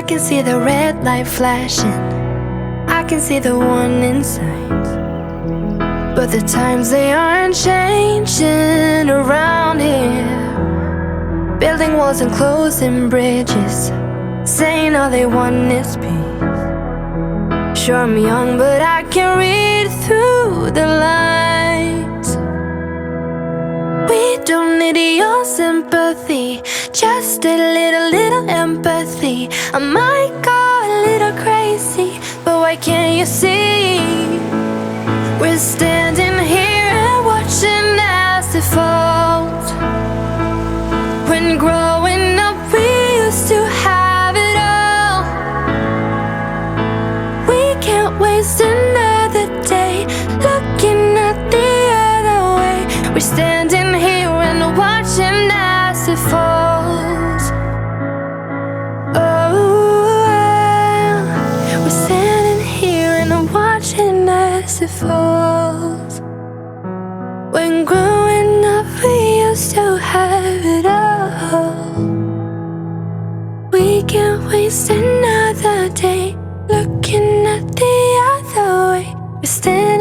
can see the red light flashing, I can see the warning signs, but the times they aren't changing around here. Building walls and closing bridges, saying all they want is peace. Sure, I'm young, but I can read through the lines. We don't need your sympathy, just a little empathy. I might go a little crazy, but why can't you see? We're standing here and watching as it falls. When growing up we used to have it all. We can't waste another day looking at the other way. We're standing here and watching as it falls. Oh, we're standing here and watching as it falls. When growing up we used to have it all. We can't waste another day looking at the other way. We're standing